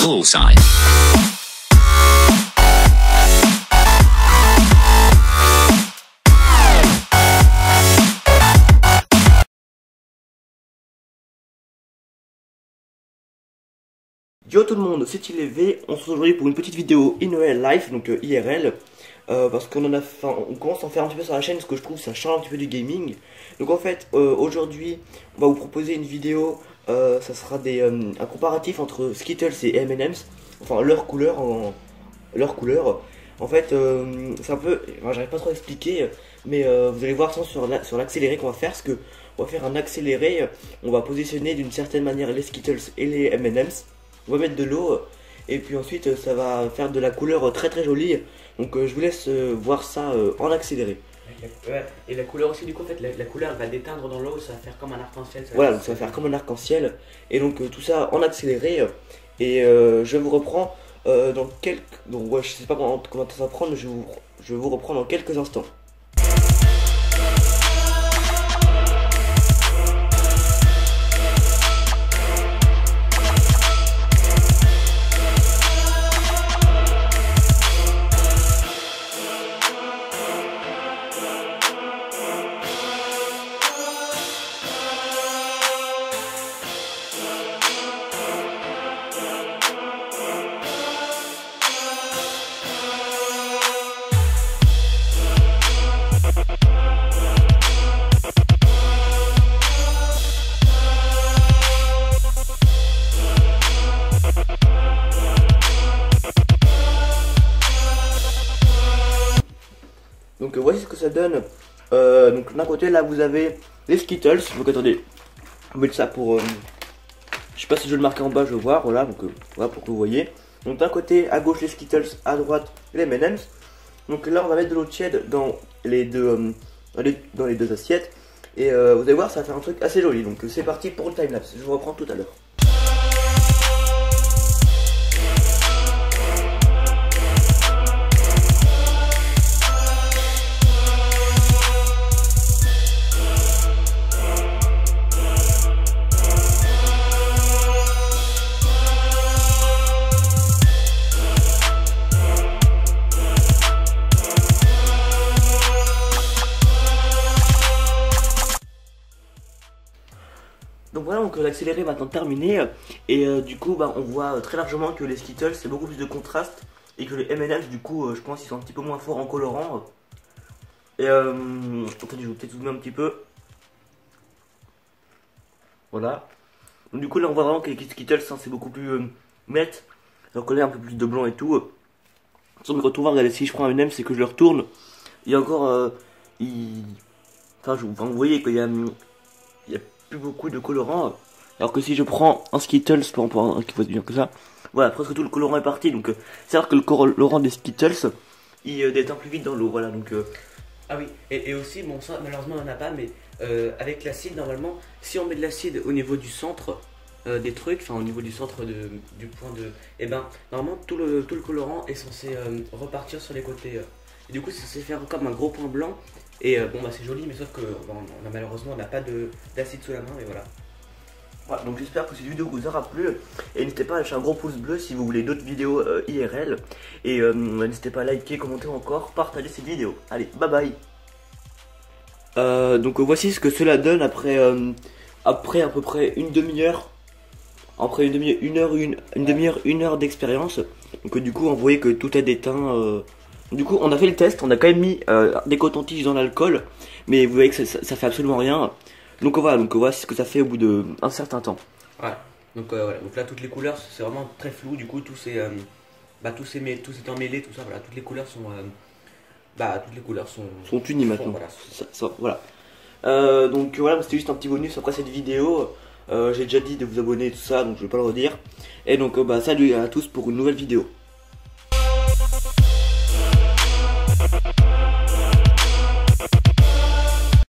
call sign. Yo tout le monde, c'est ILV, on se retrouve aujourd'hui pour une petite vidéo InOL Live, donc IRL, parce qu'on on commence à en faire un petit peu sur la chaîne, parce que je trouve que ça change un petit peu du gaming. Donc en fait, aujourd'hui, on va vous proposer une vidéo, ça sera un comparatif entre Skittles et M&M's, enfin leur couleur. En fait, c'est un peu, enfin, j'arrive pas trop à expliquer, mais vous allez voir ça sur l'accéléré qu'on va faire, parce que on va faire un accéléré, on va positionner d'une certaine manière les Skittles et les M&M's. On va mettre de l'eau et puis ensuite ça va faire de la couleur très très jolie. Donc je vous laisse voir ça en accéléré. Ouais, et la couleur aussi, du coup, en fait, la couleur va déteindre dans l'eau, ça va faire comme un arc-en-ciel. Voilà, donc ça va faire comme un arc-en-ciel. Et donc tout ça en accéléré. Et je vous reprends dans quelques. Donc ouais, je sais pas comment ça va prendre, mais je vous reprends dans quelques instants. Donc voici ce que ça donne. Donc d'un côté là vous avez les Skittles. Donc attendez, on va mettre ça pour. Je sais pas si je vais le marquer en bas, je vais voir. Voilà, donc voilà pour que vous voyez. Donc d'un côté à gauche les Skittles, à droite les M&M's. Donc là on va mettre de l'eau tiède dans les deux assiettes. Et vous allez voir, ça va faire un truc assez joli. Donc c'est parti pour le timelapse. Je vous reprends tout à l'heure. Donc voilà, donc l'accéléré est maintenant terminé et du coup bah, on voit très largement que les Skittles c'est beaucoup plus de contraste et que les M&M's du coup je pense qu'ils sont un petit peu moins forts en colorant. Et attendez, je vais peut-être zoomer un petit peu. Voilà. Donc du coup là on voit vraiment que les Skittles hein, c'est beaucoup plus net, alors que là un peu plus de blanc et tout. Sans me retrouver, regardez, si je prends un M&M c'est que je le retourne. Il y a encore enfin, vous voyez qu'il y a plus beaucoup de colorants, alors que si je prends un Skittles pour un qui faut dire que ça, voilà, presque tout le colorant est parti. Donc c'est à dire que le colorant des Skittles il déteint plus vite dans l'eau. Voilà, donc ah oui, et aussi bon, ça malheureusement on en a pas, mais avec l'acide normalement, si on met de l'acide au niveau du centre des trucs, enfin au niveau du centre du point de, et ben normalement tout le colorant est censé repartir sur les côtés et du coup c'est censé faire comme un gros point blanc. Et bon bah c'est joli, mais sauf que malheureusement on n'a pas d'acide sous la main, et voilà. Voilà, donc j'espère que cette vidéo vous aura plu. Et n'hésitez pas à lâcher un gros pouce bleu si vous voulez d'autres vidéos IRL. Et n'hésitez pas à liker, commenter encore, partager cette vidéo. Allez, bye bye. Donc voici ce que cela donne après à peu près une demi-heure. Après une demi-heure, une heure d'expérience. Donc du coup on voyait que tout est déteint. Du coup on a fait le test, on a quand même mis des cotons-tiges dans l'alcool, mais vous voyez que ça fait absolument rien. Donc voilà, ce que ça fait au bout d'un certain temps. Ouais. Donc là toutes les couleurs c'est vraiment très flou, du coup tout s'est emmêlé, tout ça, voilà, toutes les couleurs sont sont unies maintenant. Voilà. Donc voilà, c'était juste un petit bonus après cette vidéo. J'ai déjà dit de vous abonner et tout ça, donc je vais pas le redire. Et donc salut à tous pour une nouvelle vidéo.